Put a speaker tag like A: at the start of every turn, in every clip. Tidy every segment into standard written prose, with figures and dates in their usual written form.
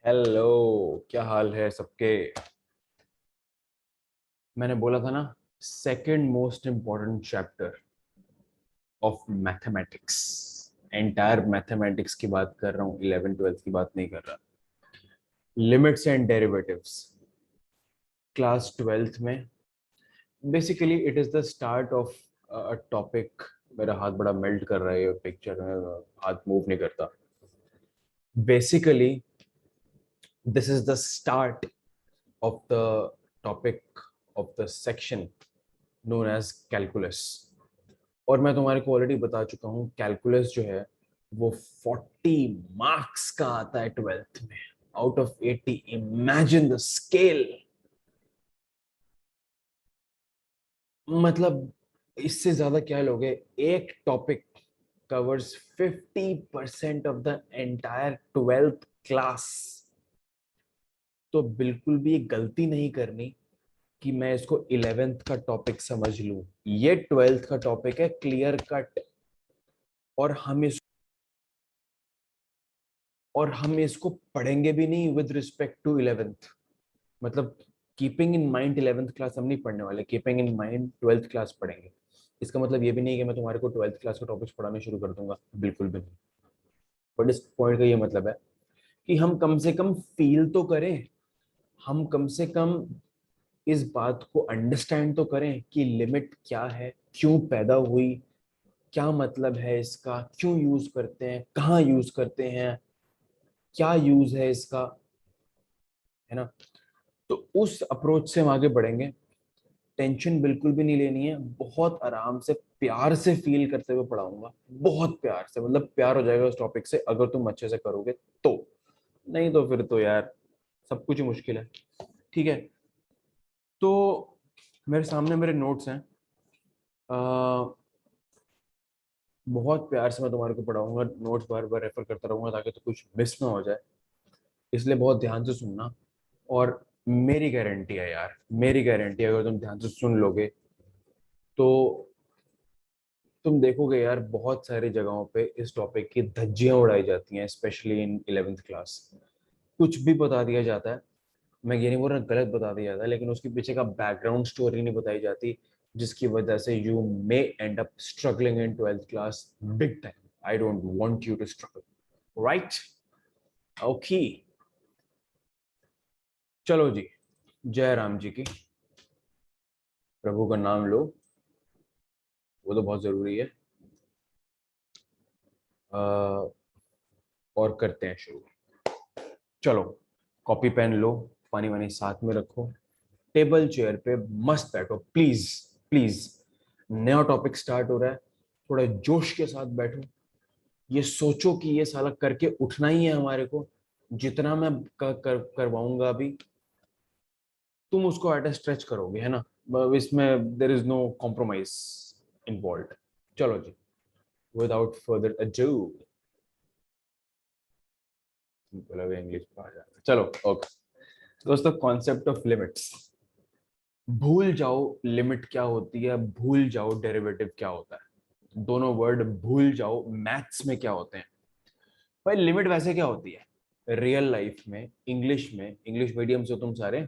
A: Hello. क्या हाल है सबके। मैंने बोला था ना, second most important chapter of mathematics. Entire mathematics की बात कर रहा हूँ, 11th 12th की बात नहीं कर रहा। Limits and derivatives, class 12th में। Basically it is the start of a topic. मेरा हाथ बड़ा मेल्ट कर रहा है, पिक्चर में हाथ मूव नहीं करता। Basically this is the start of the topic of the section known as calculus। और मैं तुम्हारे को ऑलरेडी बता चुका हूँ, कैलकुलस जो है वो 40 मार्क्स का आता है 12th में, out of 80। Imagine the scale. मतलब इससे ज्यादा क्या लोगे। एक topic covers 50% of the entire 12th class. तो बिल्कुल भी गलती नहीं करनी कि मैं इसको 11th का टॉपिक समझ लूं। ये 12th का टॉपिक है, क्लियर कट। और हम इस और हम इसको पढ़ेंगे भी नहीं विद रिस्पेक्ट टू 11th। मतलब keeping in mind 11th class हम नहीं पढ़ने वाले, keeping in mind 12th class पढ़ेंगे। इसका मतलब ये भी नहीं है कि मैं तुम्हारे को 12th क्लास का टॉपिक्स पढ़ाना शुरू कर दूंगा, बिल्कुल भी नहीं। बट इस पॉइंट का ये मतलब है कि हम कम से कम फील तो करें, हम कम से कम इस बात को अंडरस्टैंड तो करें कि लिमिट क्या है, क्यों पैदा हुई, क्या मतलब है इसका, क्यों यूज करते हैं, कहाँ यूज करते हैं, क्या यूज है इसका, है ना। तो उस अप्रोच से हम आगे बढ़ेंगे। टेंशन बिल्कुल भी नहीं लेनी है, बहुत आराम से प्यार से फील करते हुए पढ़ाऊंगा। बहुत प्यार से, मतलब प्यार हो जाएगा उस टॉपिक से अगर तुम अच्छे से करोगे तो। नहीं तो फिर तो यार सब कुछ ही मुश्किल है। ठीक है। तो मेरे सामने मेरे नोट्स हैं। बहुत प्यार से मैं तुम्हारे को पढ़ाऊंगा, नोट्स बार बार रेफर करता रहूंगा ताकि तो कुछ मिस ना हो जाए। इसलिए बहुत ध्यान से सुनना। और मेरी गारंटी है यार, मेरी गारंटी है, अगर तुम ध्यान से सुन लोगे तो तुम देखोगे यार, बहुत सारी जगहों पे इस टॉपिक की धज्जियां उड़ाई जाती हैं, स्पेशली इन 11th क्लास। कुछ भी बता दिया जाता है। मैं ये नहीं बोल रहा गलत बता दिया जाता है, लेकिन उसके पीछे का बैकग्राउंड स्टोरी नहीं बताई जाती, जिसकी वजह से you may end up struggling in 12th class big time. I don't want you to struggle, right. Okay, चलो जी। जय राम जी की। प्रभु का नाम लो, वो तो बहुत जरूरी है। अ, और करते हैं शुरू। चलो, कॉपी पेन लो, पानी वानी साथ में रखो, टेबल चेयर पे मस्त बैठो, प्लीज प्लीज। नया टॉपिक स्टार्ट हो रहा है, थोड़ा जोश के साथ बैठो। ये सोचो कि ये साला करके उठना ही है हमारे को। जितना मैं करवाऊंगा अभी, तुम उसको एट स्ट्रेच करोगे, है ना। इसमें there is no compromise involve. चलो जी, विदाउट फर्दर अडू, इंग्लिश पढ़ा जाएगा, चलो ओके। दोस्तों, कॉन्सेप्ट ऑफ लिमिट्स। भूल जाओ लिमिट क्या होती है, भूल जाओ डेरिवेटिव क्या होता है। दोनों वर्ड भूल जाओ, मैथ्स में क्या होते हैं। भाई लिमिट वैसे क्या होती है रियल लाइफ में, इंग्लिश में। इंग्लिश मीडियम से तुम सारे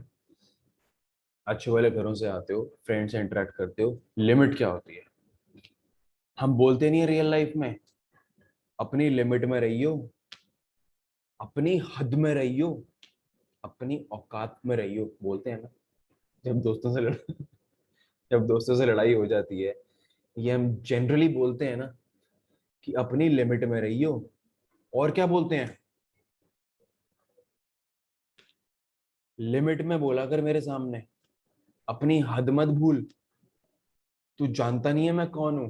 A: अच्छे वाले घरों से आते हो, फ्रेंड से इंटरेक्ट करते हो। लिमिट क्या होती है, हम बोलते नहीं है रियल लाइफ में, अपनी लिमिट में रहियो, अपनी हद में रहियो, अपनी औकात में रहियो, बोलते हैं ना। जब दोस्तों से जब दोस्तों से लड़ाई हो जाती है, ये हम जनरली बोलते हैं ना कि अपनी लिमिट में रहियो। और क्या बोलते हैं, लिमिट में बोला कर मेरे सामने, अपनी हद मत भूल, तू जानता नहीं है मैं कौन हूं।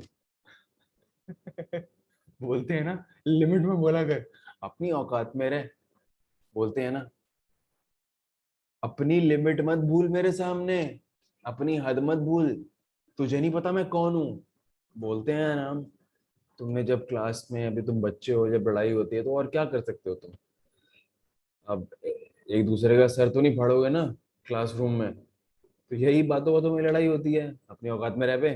A: बोलते हैं ना, लिमिट में बोला कर, अपनी औकात में रह, बोलते हैं ना। अपनी लिमिट मत भूल मेरे सामने, अपनी हद मत भूल, तुझे नहीं पता मैं कौन हूं, बोलते हैं ना हम। तुमने जब क्लास में, अभी तुम बच्चे हो, जब लड़ाई होती है तो और क्या कर सकते हो तुम। अब एक दूसरे का सर तो नहीं फाड़ोगे ना क्लासरूम में। तो यही बातों बातों में लड़ाई होती है, अपनी औकात में रह पे,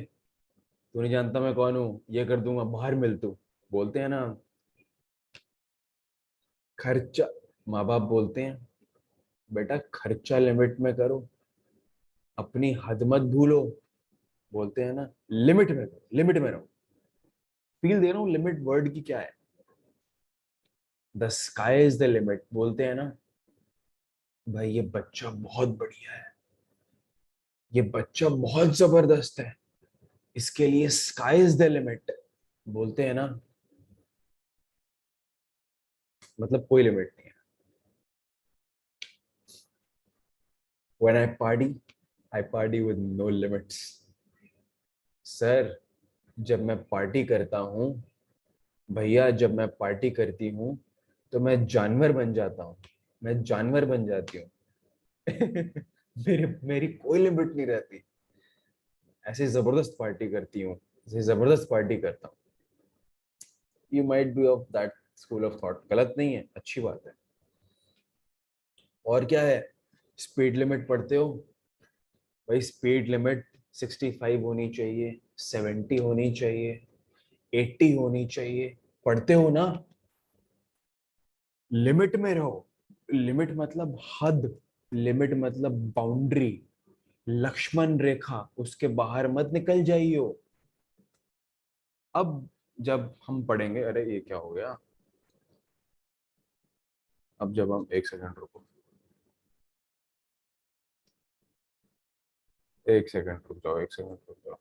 A: तू नहीं जानता मैं कौन हूँ, ये कर दूंगा, बाहर मिल तू, बोलते हैं ना। खर्चा माँ बाप बोलते हैं बेटा खर्चा लिमिट में करो, अपनी हद मत भूलो, बोलते हैं ना लिमिट में करो, लिमिट में रहो। फील दे रहा हूँ लिमिट वर्ड की क्या है। The sky is the limit बोलते हैं ना, भाई ये बच्चा बहुत बढ़िया है, ये बच्चा बहुत जबरदस्त है, इसके लिए स्काई इज द लिमिट बोलते हैं ना, मतलब कोई लिमिट नहीं है। When I party with no limits. Sir जब मैं पार्टी करता हूँ, भैया जब मैं पार्टी करती हूँ तो मैं जानवर बन जाता हूँ, मैं जानवर बन जाती हूँ। मेरी मेरी कोई लिमिट नहीं रहती। ऐसे जबरदस्त पार्टी करती हूँ, ऐसे जबरदस्त पार्टी करता हूँ। You might be of that school of thought, गलत नहीं है, अच्छी बात है। और क्या है, स्पीड लिमिट पढ़ते हो, भाई स्पीड लिमिट 65 होनी चाहिए, 70 होनी चाहिए, 80 होनी चाहिए, पढ़ते हो ना। लिमिट में रहो, लिमिट मतलब हद, लिमिट मतलब बाउंड्री, लक्ष्मण रेखा, उसके बाहर मत निकल जाइयो। अब जब हम पढ़ेंगे, अरे ये क्या हो गया, अब जब हम, एक सेकंड रुको, एक सेकंड रुक जाओ, एक सेकंड रुक जाओ।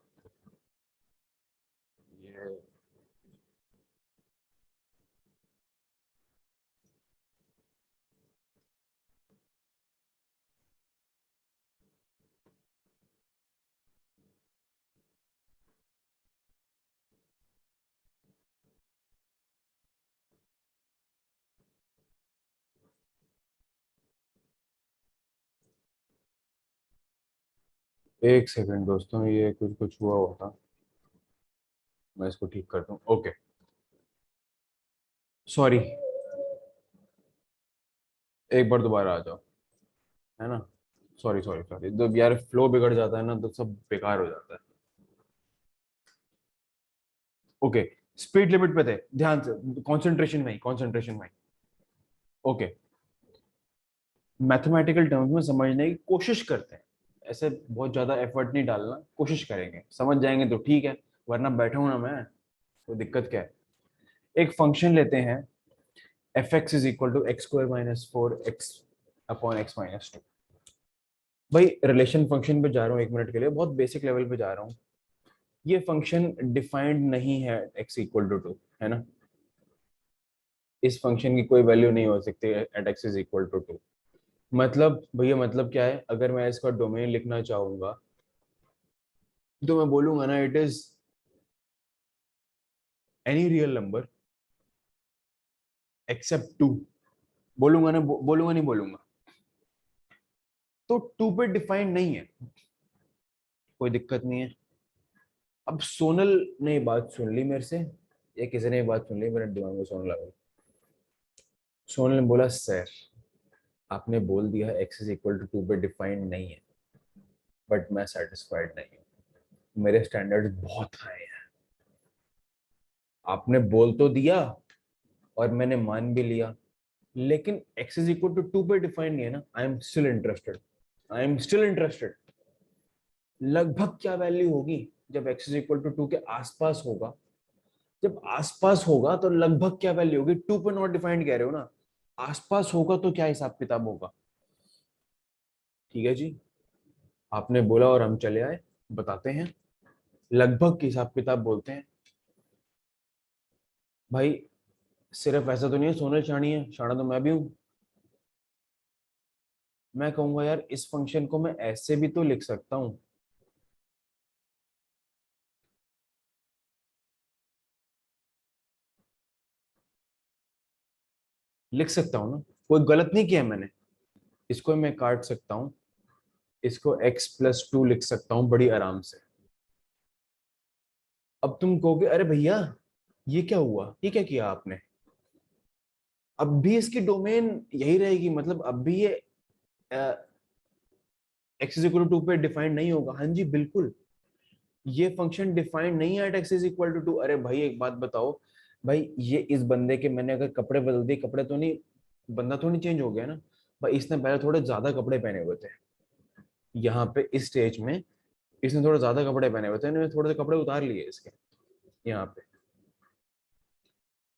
A: ये एक सेकंड दोस्तों, ये कुछ कुछ हुआ हुआ था, मैं इसको ठीक करता हूँ। ओके, सॉरी, एक बार दोबारा आ जाओ, है ना। सॉरी सॉरी सॉरी, जब यार फ्लो बिगड़ जाता है ना तो सब बेकार हो जाता है। ओके, स्पीड लिमिट पे थे, ध्यान से, कंसंट्रेशन में, कंसंट्रेशन में। ओके, मैथमेटिकल टर्म्स में समझने की कोशिश करते हैं, ऐसे बहुत ज्यादा एफर्ट नहीं डालना, कोशिश करेंगे, समझ जाएंगे तो ठीक है, वरना बैठा हूं ना मैं, तो दिक्कत क्या है। एक फंक्शन लेते हैं, f x is equal to x square minus four x upon x minus two. भाई रिलेशन फंक्शन पे जा रहा हूँ एक मिनट के लिए, बहुत बेसिक लेवल पे जा रहा हूँ। ये फंक्शन डिफाइंड नहीं है एक्स इक्वल टू टू, है ना। इस फंक्शन की कोई वैल्यू नहीं हो सकती at x is equal to two. मतलब भैया मतलब क्या है, अगर मैं इसका डोमेन लिखना चाहूंगा तो मैं बोलूंगा ना it is any real number except two, बोलूंगा ना, बोलूंगा नहीं बोलूंगा, तो टू पे डिफाइंड नहीं है, कोई दिक्कत नहीं है। अब सोनल ने ये बात सुन ली मेरे से, या किसी ने ये बात सुन ली, मेरे दिमाग में सोनल लगा। सोनल ने बोला सर आपने बोल दिया है x is equal to two पे डिफाइंड नहीं है, बट मैं सेटिस्फाइड नहीं हूँ, मेरे स्टैंडर्ड्स बहुत हाई हैं। आपने बोल तो दिया और मैंने मान भी लिया, लेकिन x is equal to two पे डिफाइंड नहीं है ना, I am still interested, I am still interested. लगभग क्या वैल्यू होगी जब x is equal to two के आसपास होगा, जब आसपास होगा तो लगभग क्या वैल्यू होगी, टू पे नॉट डिफाइंड कह रहे हो ना, आसपास होगा तो क्या हिसाब किताब होगा। ठीक है जी, आपने बोला और हम चले आए, बताते हैं, लगभग के हिसाब किताब बोलते हैं। भाई सिर्फ ऐसा तो नहीं है सोनल शानी है, शाना तो मैं भी हूं। मैं कहूंगा यार इस फंक्शन को मैं ऐसे भी तो लिख सकता हूँ, लिख सकता हूँ ना, कोई गलत नहीं किया मैंने। इसको मैं काट सकता हूँ, इसको x प्लस टू लिख सकता हूँ बड़ी आराम से। अब तुम कहोगे अरे भैया ये क्या हुआ, ये क्या किया आपने, अब भी इसकी डोमेन यही रहेगी, मतलब अब भी ये एक्स इज इक्वल टू पे डिफाइंड नहीं होगा। हाँ जी बिल्कुल, ये फंक्शन डिफाइंड नहीं है at x is equal to two. अरे भाई एक बात बताओ, भाई ये इस बंदे के मैंने अगर कपड़े बदल दिए, कपड़े तो नहीं, बंदा थोड़ी चेंज हो गया ना भाई, इसने पहले थोड़े ज्यादा कपड़े पहने हुए थे, यहाँ पे इस स्टेज में इसने थोड़े ज्यादा कपड़े पहने हुए थे, इन्होंने थोड़े से कपड़े उतार लिए इसके यहाँ पे,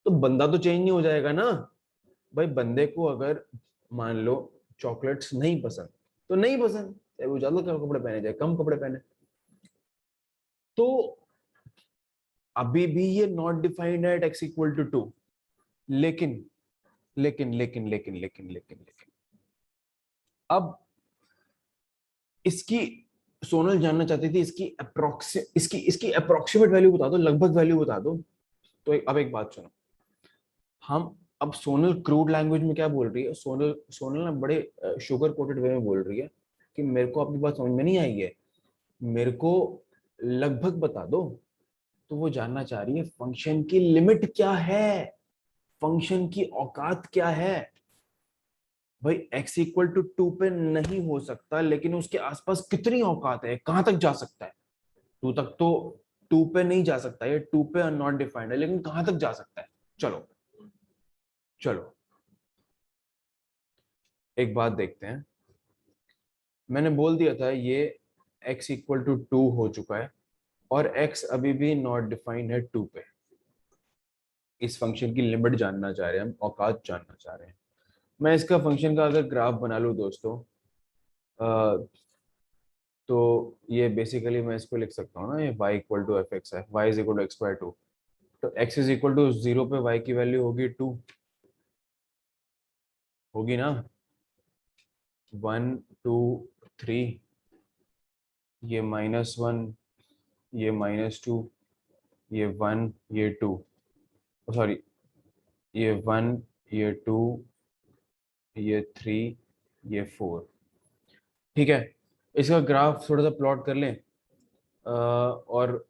A: तो बंदा तो चेंज नहीं हो जाएगा ना भाई। बंदे को अगर मान लो चॉकलेट्स नहीं पसंद तो नहीं पसंद, चाहे वो ज्यादा कपड़े पहने चाहे कम कपड़े पहने, तो अभी भी ये नॉट डिफाइंड है एट x इक्वल टू 2। लेकिन लेकिन अब इसकी सोनल जानना चाहती थी इसकी अप्रोक्सीमेट वैल्यू बता दो, लगभग वैल्यू बता दो। तो अब एक बात सुनो, हम अब सोनल क्रूड लैंग्वेज में क्या बोल रही है, सोनल सोनल ना बड़े शुगर कोटेड वे में बोल रही है कि मेरे को आपकी बात समझ में नहीं आई है, मेरे को लगभग बता दो। तो वो जानना चाह रही है फंक्शन की लिमिट क्या है, फंक्शन की औकात क्या है। भाई x इक्वल टू 2 पे नहीं हो सकता, लेकिन उसके आसपास कितनी औकात है, कहां तक जा सकता है। 2 तक तो 2 पे नहीं जा सकता, ये 2 पे नॉट डिफाइंड है, लेकिन कहां तक जा सकता है। चलो चलो एक बात देखते हैं। मैंने बोल दिया था ये x इक्वल टू 2 हो चुका है, और x अभी भी नॉट डिफाइंड है 2 पे। इस फंक्शन की लिमिट जानना चाह रहे हैं हम, औकात जानना चाह रहे हैं। मैं इसका फंक्शन का अगर ग्राफ बना लूं दोस्तों, तो ये बेसिकली मैं इसको लिख सकता हूँ ना, ये y equal to f x है, y is equal to x by 2। तो x इज इक्वल टू 0 पे y की वैल्यू होगी 2, होगी ना, 1 2 3, ये -1, ये -2, ये 1, ये 2, सॉरी ये 1, ये 2, ये 3, ये 4। ठीक है, इसका ग्राफ थोड़ा सा प्लॉट कर लें। और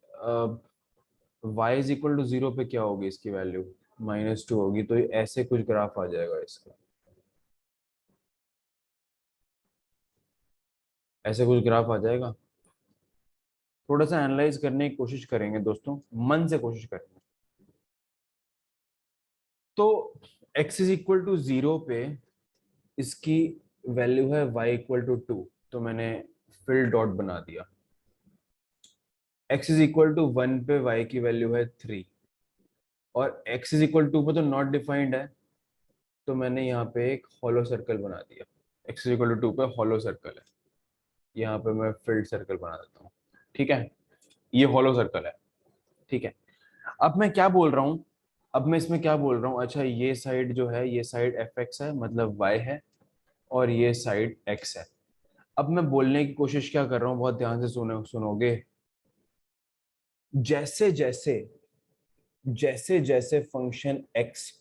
A: y इज इक्वल टू 0 पे क्या होगी इसकी वैल्यू, -2 होगी, तो ये ऐसे कुछ ग्राफ आ जाएगा इसका, ऐसे कुछ ग्राफ आ जाएगा। थोड़ा सा एनालाइज करने की कोशिश करेंगे दोस्तों, मन से कोशिश करेंगे। तो x इज इक्वल टू 0 पे इसकी वैल्यू है y इक्वल टू 2, तो मैंने फिल डॉट बना दिया। x इज इक्वल टू 1 पे y की वैल्यू है 3, और x इज इक्वल टू पे तो नॉट डिफाइंड है, तो मैंने यहाँ पे एक हॉलो सर्कल बना दिया। x इज इक्वल टू 2 पे हॉलो सर्कल है, यहाँ पे मैं फिल्ड सर्कल बना देता हूँ। ठीक है, ये हॉलो सर्कल है। ठीक है, अब मैं क्या बोल रहा हूँ, अब मैं इसमें क्या बोल रहा हूँ, अच्छा ये साइड जो है, ये साइड एफ एक्स है मतलब y है, और ये साइड x है। अब मैं बोलने की कोशिश क्या कर रहा हूँ, बहुत ध्यान से सुनोगे। जैसे जैसे जैसे जैसे फंक्शन x,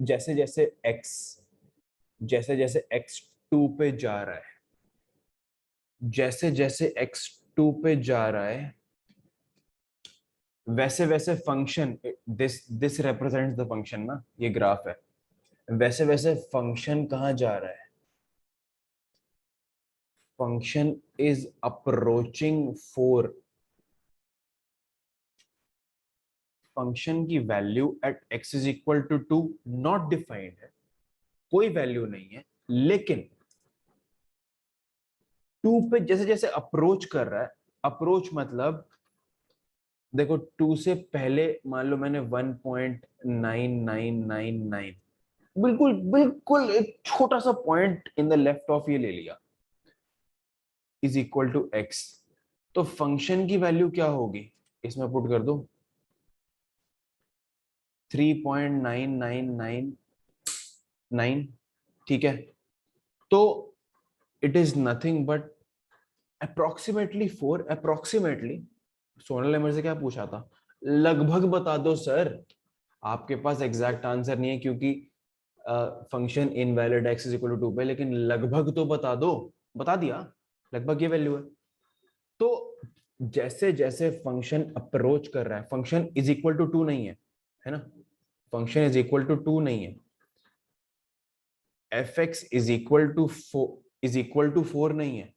A: जैसे जैसे x, जैसे जैसे x 2 पे जा रहा है, जैसे जैसे x 2 पे जा रहा है, वैसे वैसे function, this represents the function ना, ये ग्राफ है, वैसे वैसे फंक्शन कहाँ जा रहा है, फंक्शन इज अप्रोचिंग 4। फंक्शन की value at x is equal to 2 not defined है, कोई वैल्यू नहीं है, लेकिन 2 पे जैसे जैसे अप्रोच कर रहा है, अप्रोच मतलब देखो 2 से पहले मान लो मैंने 1.9999, बिल्कुल बिल्कुल एक छोटा सा point in the left of ये ले लिया, इज इक्वल टू x। तो फंक्शन की वैल्यू क्या होगी, इसमें पुट कर दो 3.9999। ठीक है, तो it is nothing but approximately 4, approximately. Sonal ने मेरे से क्या पूछा था, लगभग बता दो सर। आपके पास एग्जैक्ट आंसर नहीं है क्योंकि function invalid x is equal to 2 पे, लेकिन लगभग तो बता दो। बता दिया, लगभग ये वैल्यू है। तो जैसे जैसे फंक्शन अप्रोच कर रहा है, फंक्शन इज इक्वल टू 2 नहीं है ना, फंक्शन इज इक्वल टू 2 नहीं है, f x is equal to 4 नहीं है।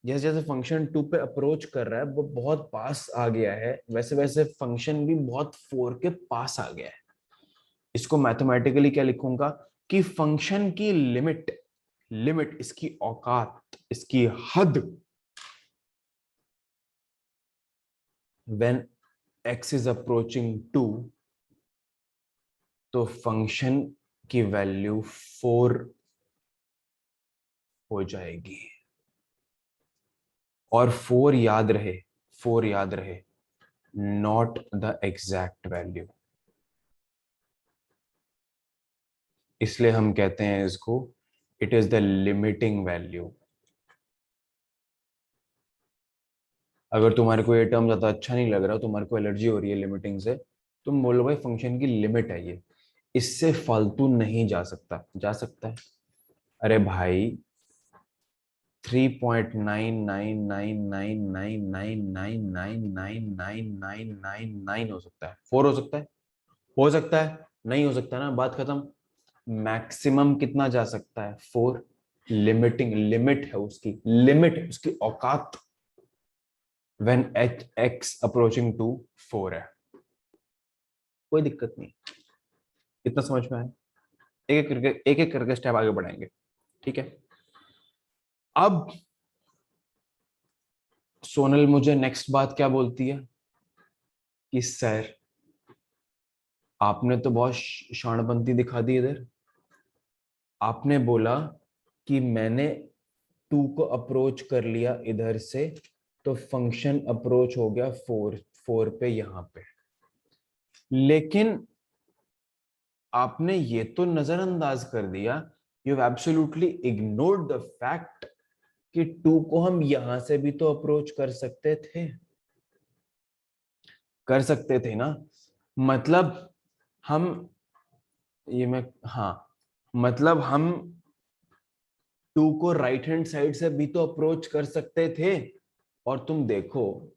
A: जैसे जैसे फंक्शन 2 पे अप्रोच कर रहा है, वो बहुत पास आ गया है, वैसे वैसे फंक्शन भी बहुत 4 के पास आ गया है। इसको मैथमेटिकली क्या लिखूंगा, कि फंक्शन की लिमिट, लिमिट इसकी औकात, इसकी हद, when x is approaching 2, तो फंक्शन की वैल्यू 4 हो जाएगी। और 4 याद रहे, 4 याद रहे, नॉट द एग्जैक्ट वैल्यू। इसलिए हम कहते हैं इसको it is the limiting value. अगर तुम्हारे को ये टर्म ज्यादा अच्छा नहीं लग रहा, तुम्हारे को एलर्जी हो रही है लिमिटिंग से, तुम बोलो भाई फंक्शन की लिमिट है ये, इससे फालतू नहीं जा सकता। जा सकता है? अरे भाई 3.999999999999 हो सकता है, 4 हो सकता है, हो सकता है, नहीं हो सकता ना, बात खत्म। मैक्सिमम कितना जा सकता है? 4। लिमिटिंग, लिमिट है उसकी, लिमिट उसकी औकात, व्हेन x अप्रोचिंग टू 4 है। कोई दिक्कत नहीं, इतना समझ में आया? एक एक करके स्टेप आगे बढ़ाएंगे, ठीक है? अब सोनल मुझे नेक्स्ट बात क्या बोलती है कि सर आपने तो बहुत शाणपंती दिखा दी इधर। आपने बोला कि मैंने 2 को अप्रोच कर लिया इधर से, तो फंक्शन अप्रोच हो गया 4, 4 पे यहां पे। लेकिन आपने ये तो नजरअंदाज कर दिया, you have absolutely ignored the fact कि 2 को हम यहां से भी तो अप्रोच कर सकते थे, कर सकते थे ना। मतलब हम, ये मैं, हाँ, मतलब हम 2 को राइट हैंड साइड से भी तो अप्रोच कर सकते थे। और तुम देखो,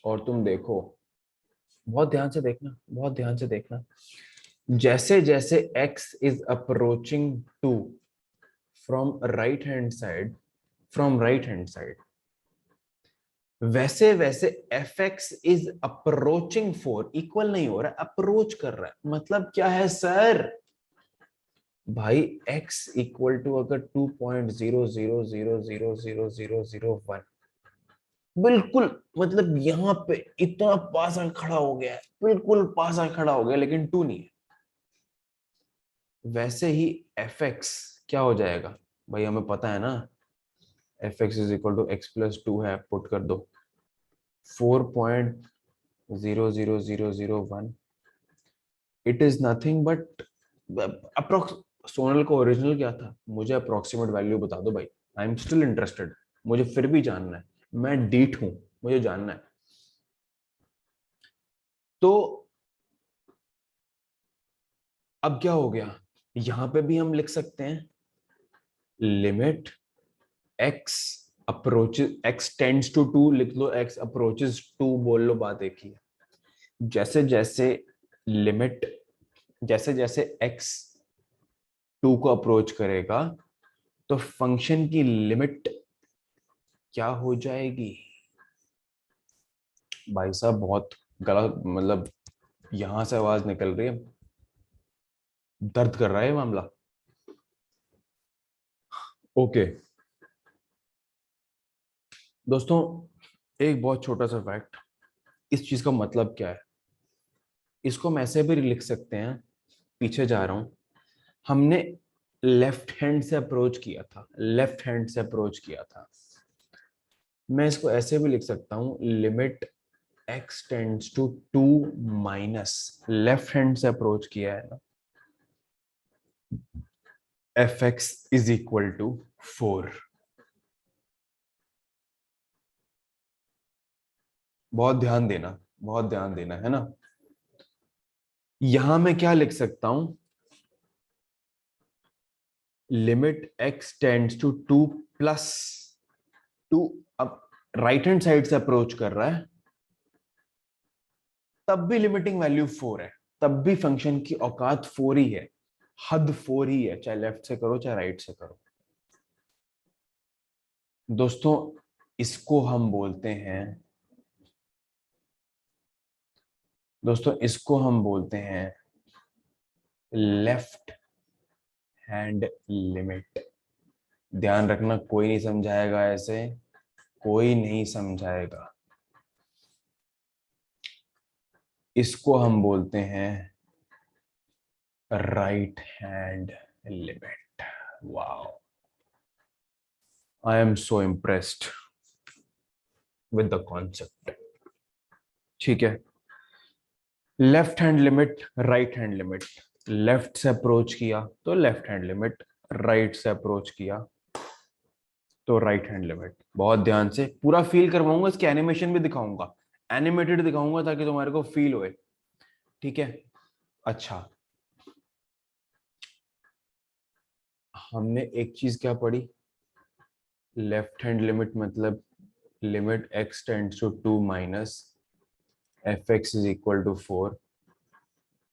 A: और तुम देखो, बहुत ध्यान से देखना, बहुत ध्यान से देखना, जैसे जैसे x is approaching to from right hand side, from right hand side, वैसे वैसे fx इज अप्रोचिंग 4, इक्वल नहीं हो रहा, अप्रोच कर रहा है। मतलब क्या है सर? भाई x इक्वल टू अगर 2.00000001, बिल्कुल, मतलब यहां पे इतना पास आ खड़ा हो गया है, बिल्कुल पास आ खड़ा हो गया, लेकिन 2 नहीं है। वैसे ही fx क्या हो जाएगा? भाई हमें पता है ना, fx is equal to x plus 2 है, पुट कर दो 4.00001। It is nothing but approx, Sonal को ओरिजिनल क्या था? मुझे अप्रोक्सीमेट वैल्यू बता दो भाई, आई एम स्टिल इंटरेस्टेड, मुझे फिर भी जानना है, मैं डीठ हूं, मुझे जानना है। तो अब क्या हो गया? यहां पे भी हम लिख सकते हैं limit x approaches, x tends to 2 लिख लो, x अप्रोचेस 2 बोल लो, बात एक ही है। जैसे जैसे लिमिट, जैसे जैसे x 2 को अप्रोच करेगा, तो फंक्शन की लिमिट क्या हो जाएगी? भाई साहब बहुत गलत, मतलब यहां से आवाज निकल रही है, दर्द कर रहा है मामला। ओके दोस्तों, एक बहुत छोटा सा फैक्ट, इस चीज का मतलब क्या है, इसको हम ऐसे भी लिख सकते हैं, पीछे जा रहा हूं, हमने लेफ्ट हैंड से अप्रोच किया था, लेफ्ट हैंड से अप्रोच किया था, मैं इसको ऐसे भी लिख सकता हूं, limit x tends to 2 minus, left hand से अप्रोच किया है ना, fx इज इक्वल टू 4। बहुत ध्यान देना, बहुत ध्यान देना है ना। यहां मैं क्या लिख सकता हूं, limit x tends to 2 plus 2, अब राइट हैंड साइड से अप्रोच कर रहा है, तब भी लिमिटिंग वैल्यू 4 है, तब भी फंक्शन की औकात 4 ही है, हद 4 ही है, चाहे लेफ्ट से करो चाहे राइट से करो। दोस्तों इसको हम बोलते हैं, दोस्तों इसको हम बोलते हैं लेफ्ट हैंड लिमिट। ध्यान रखना, कोई नहीं समझाएगा ऐसे, कोई नहीं समझाएगा। इसको हम बोलते हैं right hand limit. Wow, I am so impressed with the concept. ठीक है, left hand limit, right hand limit. Left से अप्रोच किया तो लेफ्ट हैंड लिमिट, राइट से अप्रोच किया तो राइट हैंड लिमिट। बहुत ध्यान से पूरा फील करवाऊंगा, इसके एनिमेशन भी दिखाऊंगा, एनिमेटेड दिखाऊंगा ताकि तुम्हारे को फील होए। ठीक है, अच्छा हमने एक चीज क्या पढ़ी, लेफ्ट हैंड लिमिट मतलब limit x tends to 2 minus f x is equal to 4।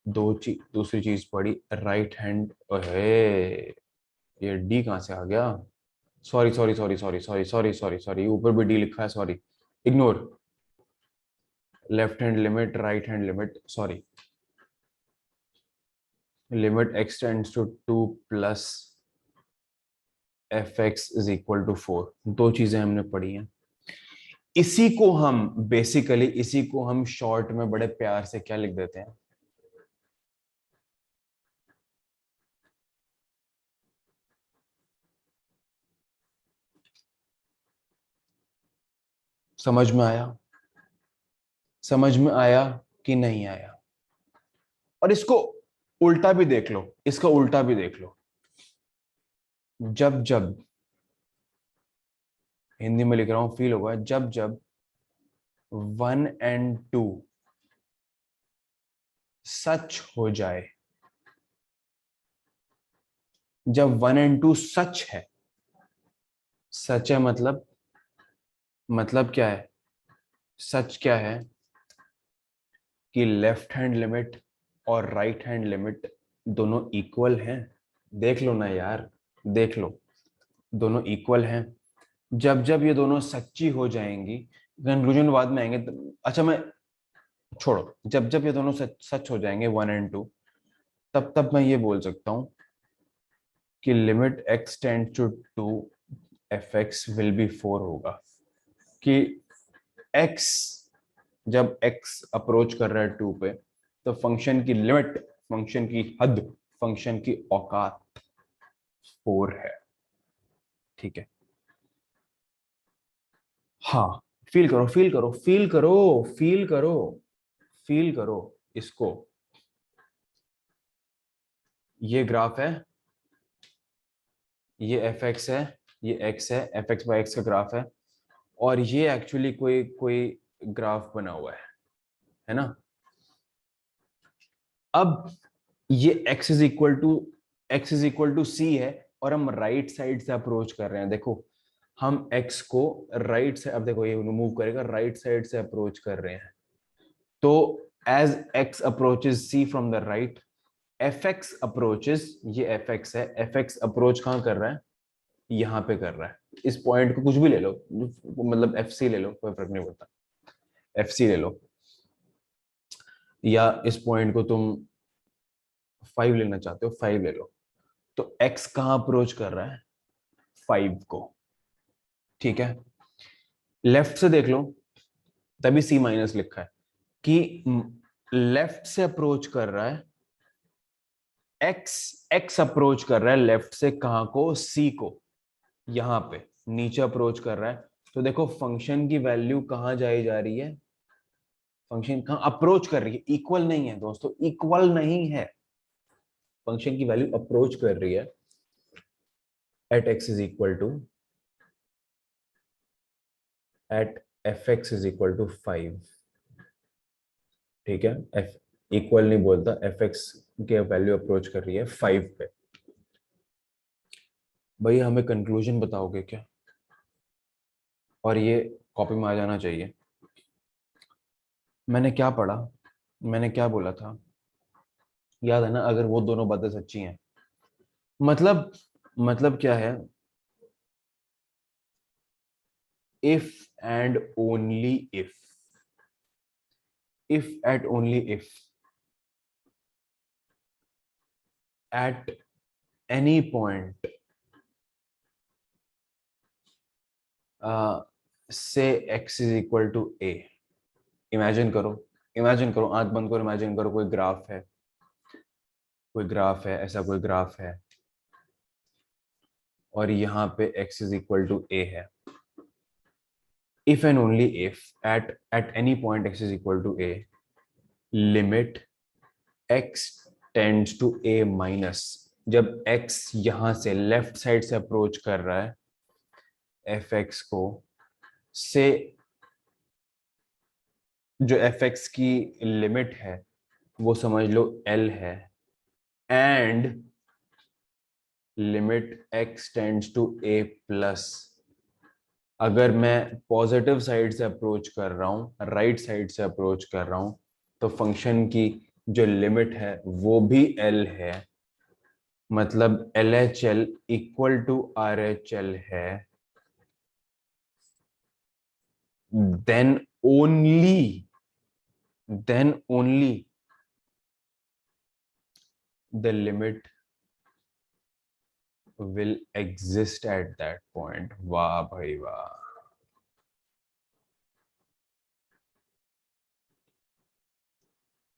A: दूसरी चीज पढ़ी राइट हैंड, ओहे ये डी कहां से आ गया, sorry sorry sorry sorry sorry sorry sorry sorry, ऊपर भी डी लिखा है, sorry ignore. Left hand limit, right hand limit, sorry, limit x tends to 2 plus f x is equal to 4। दो चीजें हमने पढ़ी हैं। इसी को हम बेसिकली, इसी को हम शॉर्ट में बड़े प्यार से क्या लिख देते हैं, समझ में आया, समझ में आया कि नहीं आया? और इसको उल्टा भी देख लो, इसका उल्टा भी देख लो। जब जब, हिंदी में लिख रहा हूं फील होगा, जब जब 1 एंड 2 सच हो जाए, जब 1 एंड 2 सच है, सच है मतलब क्या है, सच क्या है कि लेफ्ट हैंड लिमिट और राइट हैंड लिमिट दोनों इक्वल हैं। देख लो ना यार, देख लो, दोनों इक्वल हैं। जब जब ये दोनों सच्ची हो जाएंगी, कंक्लूजन बाद में आएंगे अच्छा मैं छोड़ो, जब जब ये दोनों सच सच हो जाएंगे 1 एंड 2, तब तब मैं ये बोल सकता हूं कि limit x tend to 2 f x will be 4 होगा। कि x, जब x अप्रोच कर रहा है 2 पे, तो फंक्शन की लिमिट, फंक्शन की हद, फंक्शन की औकात 4 है। ठीक है, हाँ फील करो फील करो फील करो फील करो, फील करो इसको। ये ग्राफ है, ये एफ एक्स है, ये एक्स है, एफ एक्स बाई एक्स का ग्राफ है, और ये एक्चुअली कोई कोई ग्राफ बना हुआ है ना। अब ये x इज इक्वल टू सी है, और हम राइट साइड से अप्रोच कर रहे हैं। देखो हम x को राइट से, अब देखो ये मूव करेगा, राइट साइड से अप्रोच कर रहे हैं। तो as x approaches c from the right, f x approaches, ये एफ एक्स है, एफ एक्स अप्रोच कहां कर रहा है, यहां पे कर रहा है। इस पॉइंट को कुछ भी ले लो, मतलब एफ सी ले लो, कोई फर्क नहीं पड़ता, एफ सी ले लो, या इस पॉइंट को तुम 5 लेना चाहते हो 5 ले लो। तो x कहां अप्रोच कर रहा है, 5 को। ठीक है, लेफ्ट से देख लो, तभी c माइनस लिखा है कि लेफ्ट से अप्रोच कर रहा है, x अप्रोच कर रहा है लेफ्ट से, कहां को, c को, यहां पे नीचे अप्रोच कर रहा है। तो देखो फंक्शन की वैल्यू कहां जाई जा रही है, फंक्शन कहां अप्रोच कर रही है, इक्वल नहीं है दोस्तों, इक्वल नहीं है, फंक्शन की वैल्यू अप्रोच कर रही है at x is equal to, at f x is equal to 5। ठीक है, एफ इक्वल नहीं बोलता, एफ एक्स के वैल्यू अप्रोच कर रही है 5 पे। भाई हमें कंक्लूजन बताओगे क्या, और ये कॉपी में आ जाना चाहिए। मैंने क्या पढ़ा, मैंने क्या बोला था, याद है ना? अगर वो दोनों बातें सच्ची हैं, मतलब मतलब क्या है, if and only if at only if at any point से x is equal to a। Imagine करो, इमेजिन करो, आंख बंद करो, इमेजिन करो कोई ग्राफ है, कोई ग्राफ है, ऐसा कोई ग्राफ है, और यहाँ पे x is equal to a है। if and only if at any point x is equal to a, limit x tends to a minus, जब x यहां से लेफ्ट साइड से अप्रोच कर रहा है fx को, से जो fx की लिमिट है वो समझ लो l है, and limit x tends to a plus, अगर मैं पॉजिटिव साइड से अप्रोच कर रहा हूं, राइट साइड से अप्रोच कर रहा हूं, तो फंक्शन की जो लिमिट है वो भी l है, मतलब LHL इक्वल टू RHL है, then only the limit will exist at that point। वाह भाई वाह,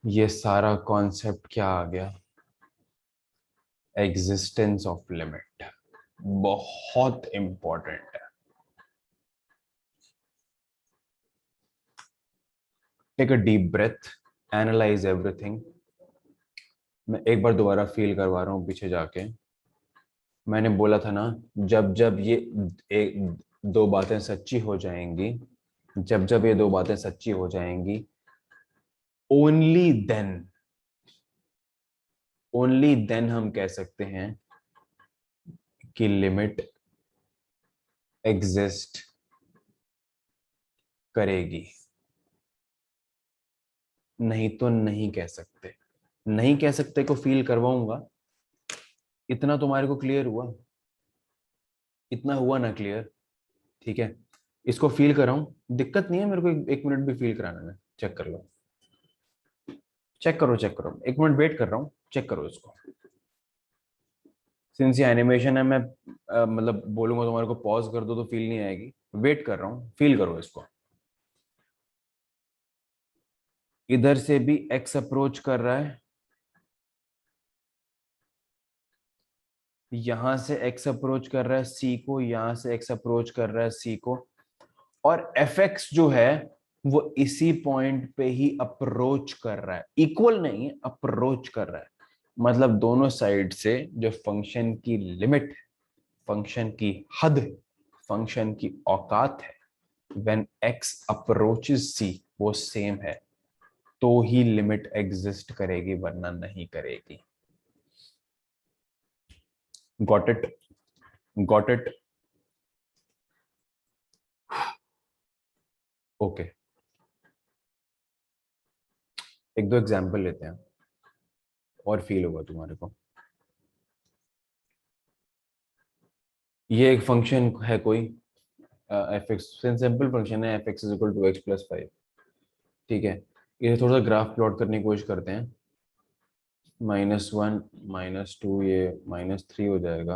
A: ये सारा कॉन्सेप्ट क्या आ गया, एग्जिस्टेंस ऑफ लिमिट, बहुत इंपॉर्टेंट है। Take a deep breath, analyse everything. मैं एक बार दोबारा फील करवा रहा हूँ पीछे जाके। मैंने बोला था ना, जब जब ये एक दो बातें सच्ची हो जाएंगी, जब जब ये दो बातें सच्ची हो जाएंगी, ओनली देन, ओनली देन हम कह सकते हैं कि लिमिट एग्जिस्ट करेगी, नहीं तो नहीं कह सकते। नहीं कह सकते को फील करवाऊंगा। इतना तुम्हारे को क्लियर हुआ? इतना हुआ ना क्लियर? ठीक है, इसको फील कर रहा हूं, दिक्कत नहीं है मेरे को, एक मिनट भी फील कराना है, चेक कर लो, चेक करो, चेक करो, एक मिनट वेट कर रहा हूँ, चेक करो इसको। सिंस ये एनिमेशन है, मैं मतलब बोलूंगा तुम्हारे को पॉज कर दो तो फील नहीं आएगी, वेट कर रहा हूँ, फील करो इसको। इधर से भी एक्स अप्रोच कर रहा है, यहां से एक्स अप्रोच कर रहा है सी को, यहां से एक्स अप्रोच कर रहा है सी को, और एफ एक्स जो है वो इसी पॉइंट पे ही अप्रोच कर रहा है, इक्वल नहीं है, अप्रोच कर रहा है। मतलब दोनों साइड से जो फंक्शन की लिमिट, फंक्शन की हद, फंक्शन की औकात है, व्हेन एक्स अप्रोचेस सी, वो सेम है, तो ही लिमिट एग्जिस्ट करेगी, वरना नहीं करेगी। Got it? Got it? Okay, एक दो एग्जांपल लेते हैं और फील होगा तुम्हारे को। ये एक फंक्शन है कोई एफ एक्स, सिंपल फंक्शन है, f x is equal to x plus five. ठीक है, ये थोड़ा सा ग्राफ प्लॉट करने की कोशिश करते हैं। -1 -2, ये -3 हो जाएगा,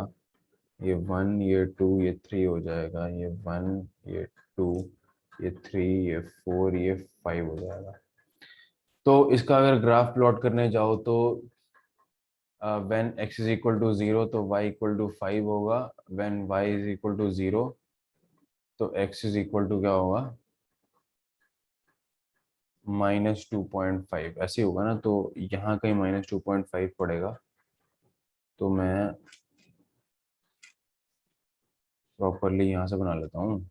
A: ये 1, ये 2, ये 3 हो जाएगा, ये 1, ये 2, ये 3, ये 4, ये 5 हो जाएगा। तो इसका अगर ग्राफ प्लॉट करने जाओ तो when x is equal to 0 तो y इक्वल टू 5 होगा, when y is equal to 0 तो x इज इक्वल टू क्या होगा, -2.5, ऐसे होगा ना। तो यहाँ कहीं -2.5 पड़ेगा, तो मैं प्रॉपरली यहाँ से बना लेता हूँ।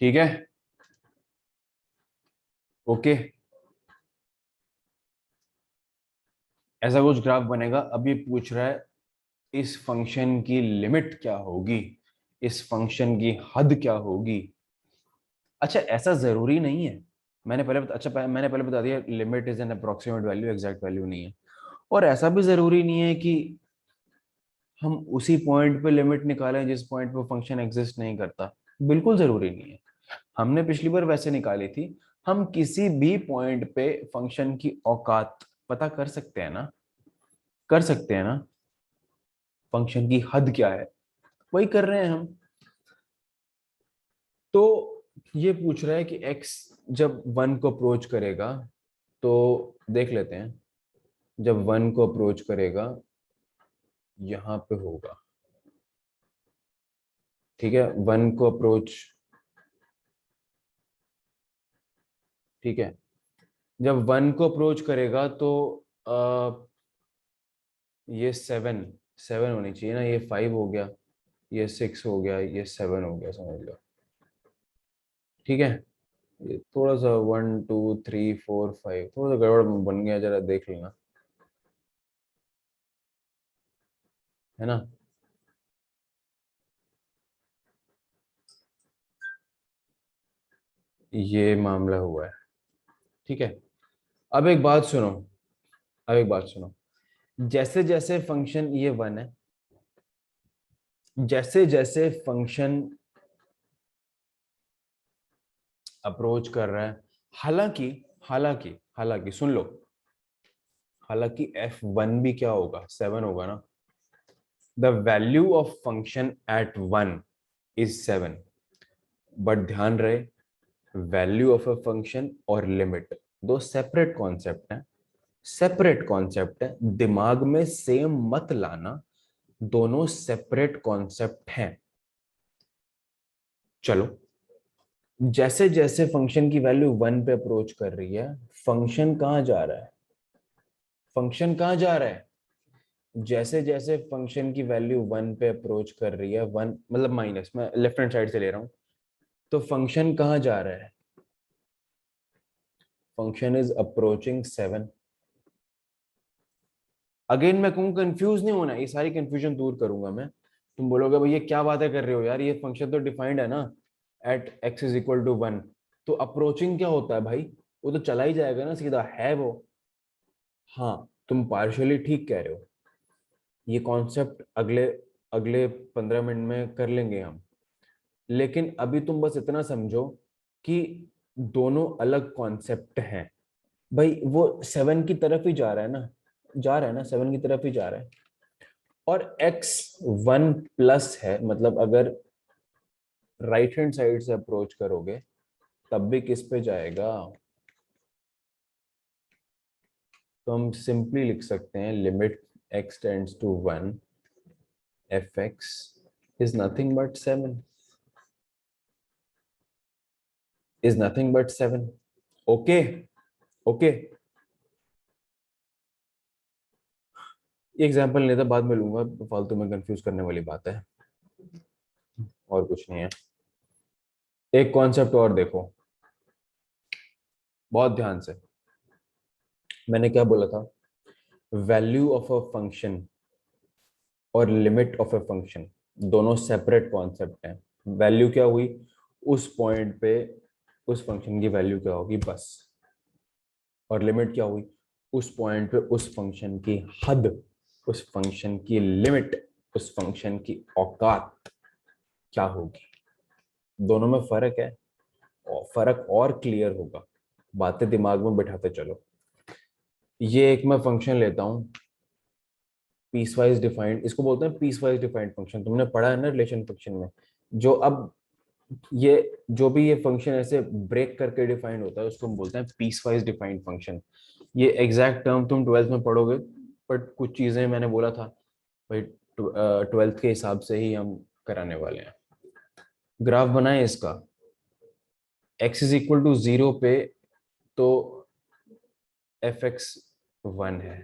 A: ठीक है, ओके, ऐसा कुछ ग्राफ बनेगा। अभी पूछ रहा है इस फंक्शन की लिमिट क्या होगी, इस फंक्शन की हद क्या होगी। अच्छा, ऐसा जरूरी नहीं है, मैंने पहले बता दिया limit is an approximate value, exact value नहीं है। और ऐसा भी जरूरी नहीं है कि हम उसी पॉइंट पे लिमिट निकालें जिस पॉइंट पे फंक्शन एग्जिस्ट नहीं करता, बिल्कुल जरूरी नहीं है। हमने पिछली बार वैसे निकाली थी। हम किसी भी पॉइंट पे फंक्शन की औकात पता कर सकते हैं ना, कर सकते हैं ना, फंक्शन की हद क्या है, वही कर रहे हैं हम। तो ये पूछ रहा है कि x जब 1 को अप्रोच करेगा, तो देख लेते हैं। जब 1 को अप्रोच करेगा यहां पे होगा, ठीक है, 1 को अप्रोच, ठीक है। जब 1 को अप्रोच करेगा तो ये 7 होनी चाहिए ना, ये 5 हो गया, ये 6 हो गया, ये 7 हो गया, समझ लो, ठीक है। ये थोड़ा सा 1 2 3 4 5 थोड़ा सा गड़बड़ बन गया, जरा देख लेना, है ना। ये मामला हुआ है, ठीक है। अब एक बात सुनो, अब एक बात सुनो, जैसे जैसे फंक्शन ये 1 है, जैसे जैसे फंक्शन अप्रोच कर रहा है, हालांकि हालांकि हालांकि सुन लो, हालांकि f1 भी क्या होगा, 7 होगा ना। The value of function at 1 is 7, but ध्यान रहे, वैल्यू ऑफ अ फंक्शन और लिमिट दो सेपरेट कॉन्सेप्ट हैं, सेपरेट कॉन्सेप्ट है, दिमाग में सेम मत लाना, दोनों सेपरेट कॉन्सेप्ट हैं। चलो, जैसे जैसे फंक्शन की वैल्यू 1 पे अप्रोच कर रही है, फंक्शन कहां जा रहा है, फंक्शन कहां जा रहा है, जैसे जैसे फंक्शन की वैल्यू 1 पे अप्रोच कर रही है, 1 मतलब माइनस, मैं लेफ्ट हैंड साइड से ले रहा हूं, तो फंक्शन कहां जा रहा है, फंक्शन इज अप्रोचिंग 7। अगेन मैं कहूँ कंफ्यूज नहीं होना, ये सारी कंफ्यूजन दूर करूंगा मैं। तुम बोलोगे भैया क्या बातें कर रहे हो यार, ये फंक्शन तो डिफाइंड है ना, at x is equal to 1, तो अप्रोचिंग क्या होता है भाई, वो तो चला ही जाएगा ना सीधा, है वो। हाँ, तुम पार्शियली ठीक कह रहे हो, ये कॉन्सेप्ट अगले अगले 15 मिनट में कर लेंगे हम। लेकिन अभी तुम बस इतना समझो कि दोनों अलग कॉन्सेप्ट हैं। भाई वो 7 की तरफ ही जा रहा है ना, जा रहा है ना, 7 की तरफ ही जा रहा है। और x 1 प्लस है, मतलब अगर राइट हैंड साइड से अप्रोच करोगे तब भी किस पे जाएगा, तो हम सिंपली लिख सकते हैं limit x tends to 1 fx is nothing but 7, is nothing but 7। Okay, okay. Example नहीं था, बाद में लूंगा, फालतू में कंफ्यूज करने वाली बात है, और कुछ नहीं है। एक कॉन्सेप्ट और देखो बहुत ध्यान से, मैंने क्या बोला था, वैल्यू ऑफ अ फंक्शन और लिमिट ऑफ अ फंक्शन दोनों सेपरेट कॉन्सेप्ट हैं। वैल्यू क्या हुई, उस पॉइंट पे उस फंक्शन की वैल्यू क्या होगी बस, और लिमिट क्या हुई, उस पॉइंट पे उस फंक्शन की हद, उस फंक्शन की लिमिट, उस फंक्शन की औकात क्या होगी। दोनों में फर्क है, और फर्क और क्लियर होगा, बातें दिमाग में बिठाते चलो। ये एक मैं फंक्शन लेता हूँ, पीस वाइज डिफाइंड, इसको बोलते हैं पीस वाइज डिफाइंड फंक्शन, तुमने पढ़ा है ना रिलेशन फंक्शन में। जो अब ये जो भी ये फंक्शन ऐसे ब्रेक करके डिफाइंड होता है उसको हम बोलते हैं पीस वाइज डिफाइंड फंक्शन। ये एग्जैक्ट टर्म तुम 12th में पढ़ोगे, बट कुछ चीजें मैंने बोला था भाई, 12th के हिसाब से ही हम कराने वाले हैं। ग्राफ बनाए इसका, x इज इक्वल टू 0 पे तो एफ एक्स 1 है,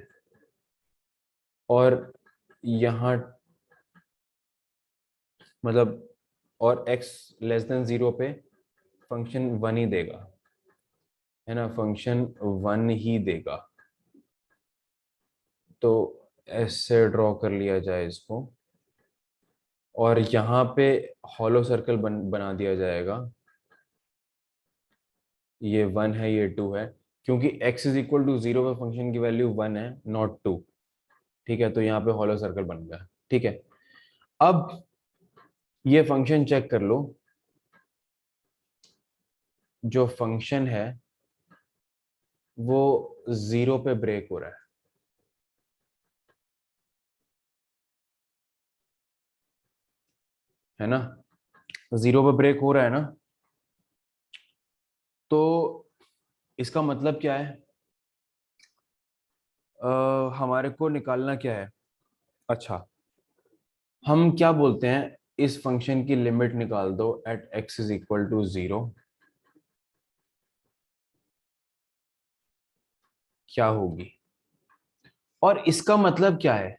A: और यहाँ मतलब, और x लेस देन 0 पे फंक्शन 1 ही देगा, है ना, फंक्शन 1 ही देगा। तो ऐसे ड्रॉ कर लिया जाए इसको, और यहाँ पे हॉलो सर्कल बना दिया जाएगा, ये 1 है, ये 2 है, क्योंकि x इज इक्वल टू 0 पे फंक्शन की वैल्यू 1 है, नॉट 2। ठीक है, तो यहाँ पे हॉलो सर्कल बन गया। ठीक है, अब ये फंक्शन चेक कर लो, जो फंक्शन है वो 0 पे ब्रेक हो रहा है ना? 0 पे ब्रेक हो रहा है ना, तो इसका मतलब क्या है? हमारे को निकालना क्या है? अच्छा, हम क्या बोलते हैं, इस फंक्शन की लिमिट निकाल दो at x is equal to 0। क्या होगी? और इसका मतलब क्या है?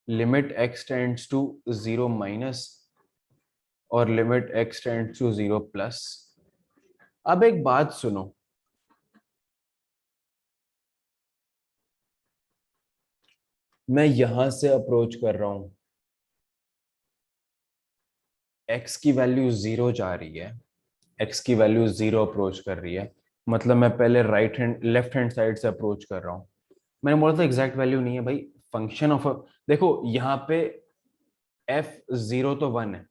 A: Limit x tends to 0 minus और limit x tends to 0 plus. अब एक बात सुनो, मैं यहां से अप्रोच कर रहा हूं, x की वैल्यू 0 जा रही है, x की वैल्यू 0 अप्रोच कर रही है, मतलब मैं पहले right hand left hand side से अप्रोच कर रहा हूं। मैंने बोला था एग्जैक्ट वैल्यू नहीं है भाई, फंक्शन ऑफ, देखो यहाँ पे f0 तो 1 है,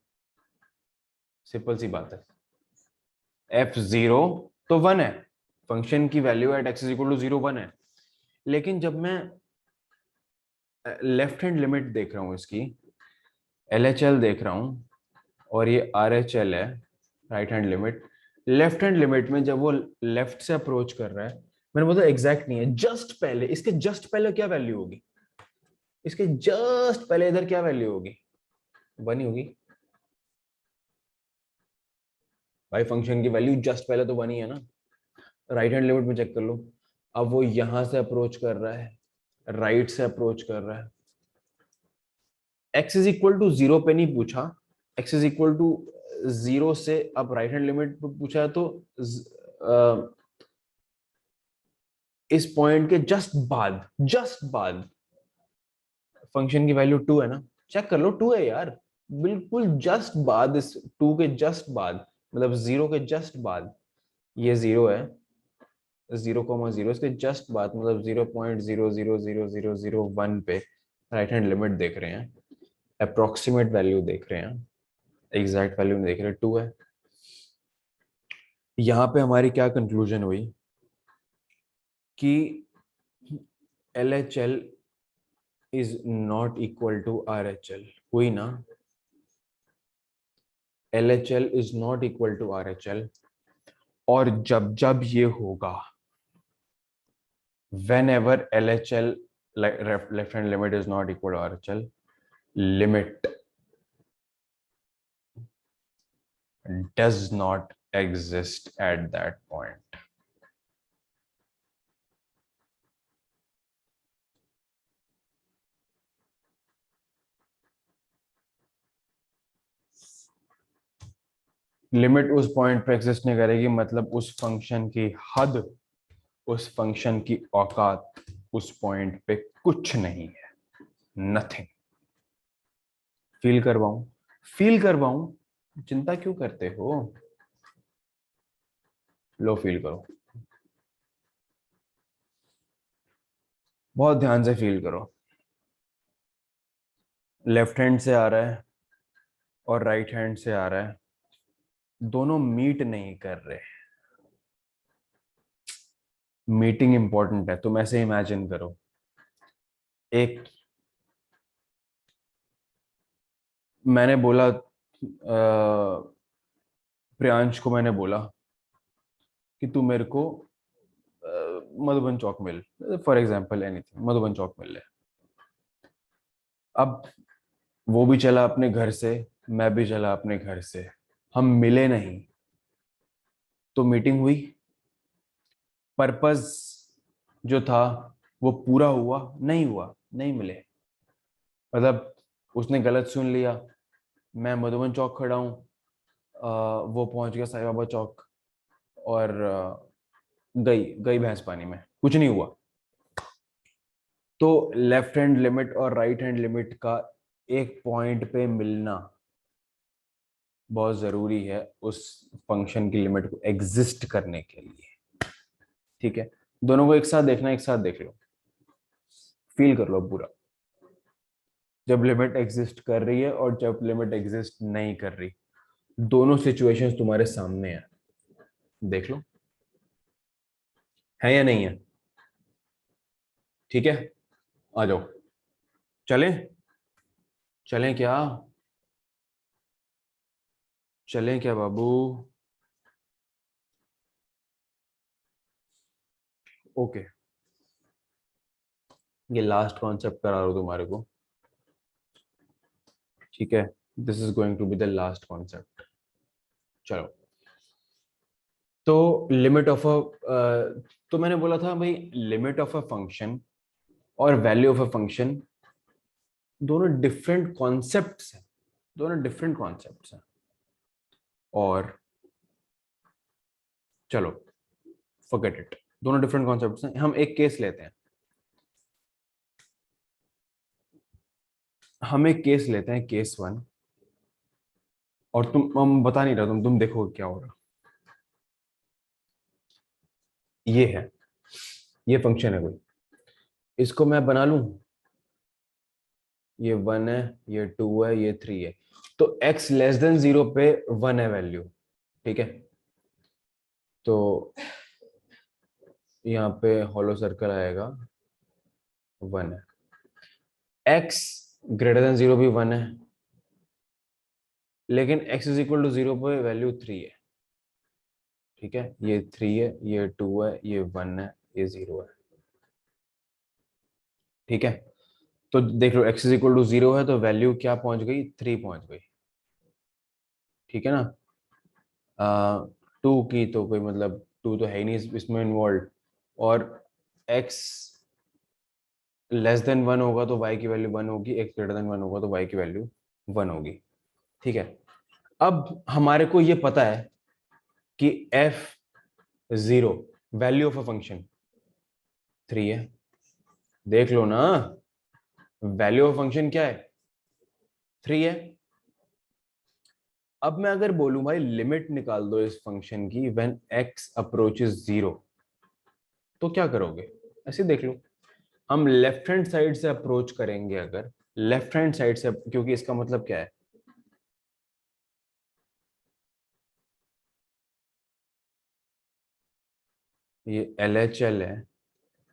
A: सिंपल सी बात है, f0 तो 1 है, फंक्शन की value at x is equal to 0 1 है। लेकिन जब मैं लेफ्ट हैंड लिमिट देख रहा हूं इसकी, LHL देख रहा हूं, और ये RHL है, right hand limit. Left hand limit में जब वो लेफ्ट से अप्रोच कर रहा है, मैंने बोला एग्जैक्ट नहीं है, जस्ट पहले, इसके जस्ट पहले क्या वैल्यू होगी? इसके जस्ट पहले इधर क्या वैल्यू होगी? 1 ही होगी भाई, फंक्शन की वैल्यू जस्ट पहले तो 1 ही है ना। राइट हैंड लिमिट में चेक कर लो, अब वो यहां से अप्रोच कर रहा है, राइट से अप्रोच कर रहा है, x इज इक्वल टू 0 पे नहीं पूछा, x इज इक्वल टू 0 से अब राइट हैंड लिमिट पे पूछा है, तो इस पॉइंट के जस्ट बाद फंक्शन की वैल्यू 2 है ना, चेक कर लो 2 है यार, बिल्कुल जस्ट बाद, इस 2 के जस्ट बाद, मतलब 0 के जस्ट बाद, ये 0 है, 0,0 इसके जस्ट बाद, मतलब 0.000001 पे राइट हैंड लिमिट देख रहे हैं, अप्रोक्सीमेट वैल्यू देख रहे हैं, एग्जैक्ट वैल्यू देख रहे हैं, 2 है। यहाँ पे हमारी क्या कंक्लूजन हुई कि LHL is not equal to RHL, हुई ना? LHL is not equal to RHL, और जब जब ये होगा, whenever LHL left hand limit is not equal to RHL, limit does not exist at that point. Limit उस पॉइंट पे exist नहीं करेगी, मतलब उस फंक्शन की हद, उस फंक्शन की औकात उस पॉइंट पे कुछ नहीं है, नथिंग। फील करवाऊं, चिंता क्यों करते हो? लो फील करो, बहुत ध्यान से फील करो। लेफ्ट हैंड से आ रहा है और राइट हैंड से आ रहा है, दोनों मीट नहीं कर रहे। मीटिंग इंपॉर्टेंट है, तुम ऐसे इमेजिन करो, एक, मैंने बोला प्रियांश को मैंने बोला कि तू मेरे को मधुबन चौक मिल, फॉर एग्जांपल एनीथिंग, मधुबन चौक मिल ले। अब वो भी चला अपने घर से, मैं भी चला अपने घर से, हम मिले नहीं, तो मीटिंग हुई, पर्पस जो था वो पूरा हुआ? नहीं हुआ, नहीं मिले, मतलब उसने गलत सुन लिया, मैं मधुबन चौक खड़ा हूँ, वो पहुंच गया साईं बाबा चौक, और गई गई भैंस पानी में, कुछ नहीं हुआ। तो लेफ्ट हैंड लिमिट और राइट हैंड लिमिट का एक पॉइंट पे मिलना, बहुत जरूरी है उस फंक्शन की लिमिट को एग्जिस्ट करने के लिए। ठीक है, दोनों को एक साथ देखना, एक साथ देख लो, फील कर लो पूरा, जब लिमिट एग्जिस्ट कर रही है और जब लिमिट एग्जिस्ट नहीं कर रही, दोनों सिचुएशंस तुम्हारे सामने है, देख लो है या नहीं है। ठीक है, आ जाओ, चलें, चलें क्या, चलें क्या बाबू। ओके, ये लास्ट कॉन्सेप्ट करा रहा हूं तुम्हारे को। ठीक है, this is going to be the last concept. चलो, तो लिमिट ऑफ अ तो मैंने बोला था भाई, लिमिट ऑफ अ फंक्शन और वैल्यू ऑफ अ फंक्शन दोनों डिफरेंट कॉन्सेप्ट्स हैं, दोनों डिफरेंट कॉन्सेप्ट्स हैं। और चलो, फॉरगेट इट, दोनों डिफरेंट कॉन्सेप्ट्स हैं। हम एक केस लेते हैं, हम एक केस लेते हैं, केस वन। और तुम, हम बता नहीं रहा, तुम देखो क्या हो रहा। ये है, ये फंक्शन है कोई, इसको मैं बना लूं, ये वन है, ये टू है, ये थ्री है। तो x लेस देन जीरो पे वन है वैल्यू। ठीक है, तो यहाँ पे हॉलो सर्कल आएगा, वन है। x ग्रेटर देन जीरो भी वन है, लेकिन x is equal to zero पे वैल्यू थ्री है। ठीक है, ये थ्री है, ये टू है, ये वन है, ये जीरो है। ठीक है, तो देख लो x is equal to zero है, तो वैल्यू क्या पहुंच गई, थ्री पहुंच गई। ठीक है ना, टू की तो कोई मतलब, टू तो है ही नहीं इसमें इन्वॉल्व। और x लेस देन वन होगा तो y की वैल्यू वन होगी, x ग्रेटर देन वन होगा तो y की वैल्यू वन होगी। ठीक है, अब हमारे को ये पता है कि f zero, value of a function three है। देख लो ना, वैल्यू ऑफ फंक्शन क्या है, थ्री है। अब मैं अगर बोलूं भाई लिमिट निकाल दो इस फंक्शन की व्हेन x अप्रोचेस जीरो, तो क्या करोगे, ऐसे देख लो। हम लेफ्ट हैंड साइड से अप्रोच करेंगे, अगर लेफ्ट हैंड साइड से, क्योंकि इसका मतलब क्या है, ये LHL है,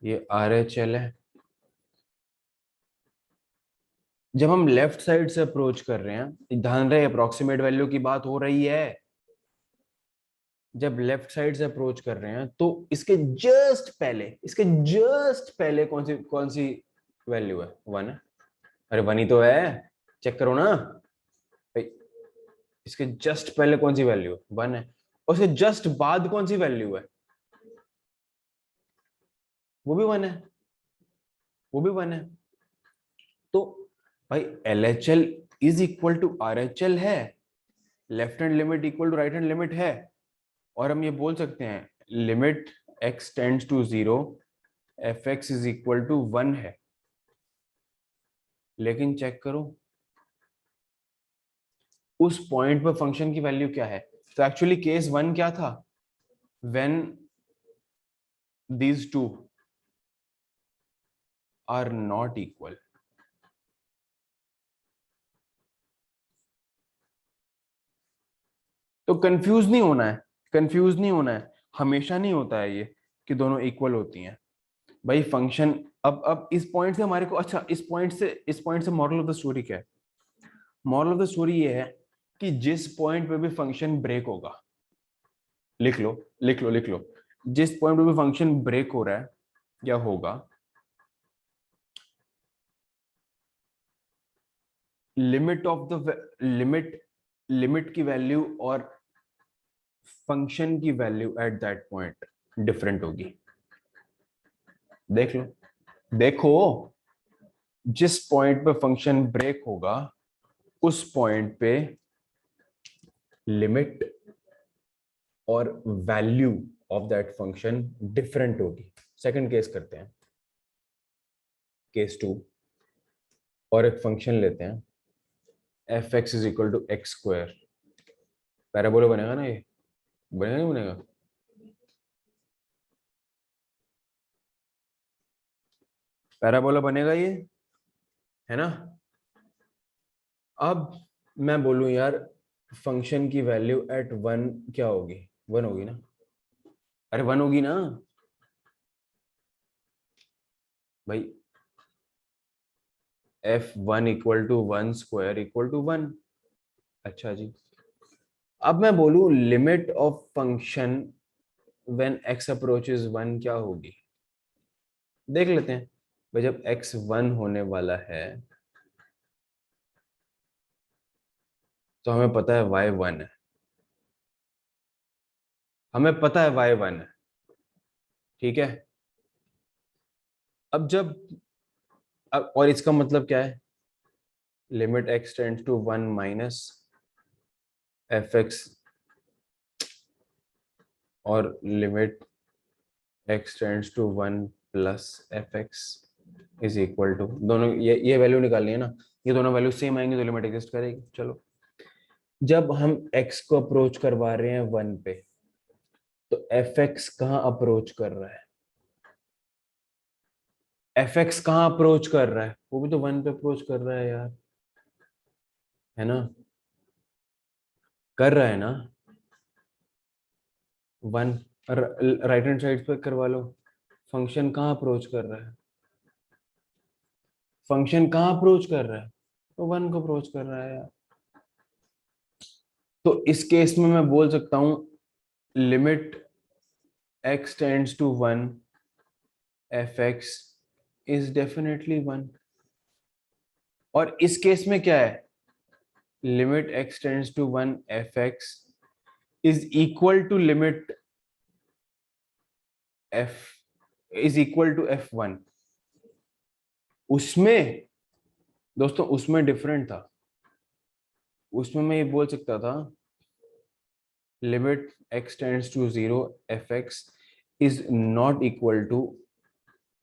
A: ये RHL है। जब हम लेफ्ट साइड से अप्रोच कर रहे हैं, ध्यान रहे अप्रोक्सीमेट वैल्यू की बात हो रही है। जब लेफ्ट साइड से अप्रोच कर रहे हैं तो इसके जस्ट पहले, इसके जस्ट पहले कौन सी वैल्यू है, वन है। अरे वन ही तो है, चेक करो ना भाई, इसके जस्ट पहले कौन सी वैल्यू है, वन है। और उसके जस्ट बाद कौन सी वैल्यू है, वो भी वन है, वो भी वन है। तो भाई LHL is equal to RHL है, left hand limit equal to right hand limit है। और हम ये बोल सकते हैं limit x tends to zero, fx is equal to one है। लेकिन चेक करो उस पॉइंट पर फंक्शन की वैल्यू क्या है। तो एक्चुअली केस वन क्या था, when these two are not equal. तो कंफ्यूज नहीं होना है, कंफ्यूज नहीं होना है, हमेशा नहीं होता है ये कि दोनों इक्वल होती हैं भाई फंक्शन। अब इस पॉइंट से हमारे को, अच्छा इस पॉइंट से मॉरल ऑफ द स्टोरी क्या है, मॉरल ऑफ द स्टोरी ये है कि जिस पॉइंट पे भी फंक्शन ब्रेक होगा, लिख लो, लिख लो, लिख लो, जिस पॉइंट पे भी फंक्शन ब्रेक हो रहा है या होगा, limit of the limit, limit की वैल्यू और फंक्शन की value eight that point different होगी। देख लो, देखो, जिस पॉइंट पे फंक्शन ब्रेक होगा उस पॉइंट पे लिमिट और value of that function different होगी। सेकंड केस करते हैं, केस टू। और एक फंक्शन लेते हैं, f x is equal to x square. Parabola बनेगा ना ये, बनेगा नहीं बनेगा? पैराबोला बनेगा ये, है ना? अब मैं बोलूं यार, फंक्शन की वैल्यू एट वन क्या होगी? वन होगी ना? अरे वन होगी ना भाई। F one equal to one square equal to one. अच्छा जी, अब मैं बोलूं limit of function when x approaches one क्या होगी? देख लेते हैं भाई। जब एक्स वन होने वाला है तो हमें पता है वाई वन है, हमें पता है वाई वन है, ठीक है? अब जब और इसका मतलब क्या है? Limit x tends to one minus f x, और limit x tends to one plus f x is equal to, दोनों ये वैल्यू निकालनी है ना, ये दोनों वैल्यू सेम आएंगे तो लिमिट एग्जिस्ट करेगी। चलो, जब हम x को अप्रोच करवा रहे हैं वन पे, तो एफ एक्स कहाँ अप्रोच कर रहा है? एफ एक्स कहाँ अप्रोच कर रहा है? वो भी तो वन पे अप्रोच कर रहा है यार, है ना? कर रहा है ना वन। राइट हैंड साइड पे करवा लो। फंक्शन कहाँ अप्रोच कर रहा है? फंक्शन कहाँ अप्रोच कर रहा है? तो वन को अप्रोच कर रहा है यार। तो इस केस में मैं बोल सकता हूं limit x tends to one f x is definitely one. और इस केस में क्या है? Limit x tends to one f x is equal to limit f is equal to f one. उसमें दोस्तों, उसमें डिफरेंट था। उसमें मैं ये बोल सकता था limit x tends to zero f x is not equal to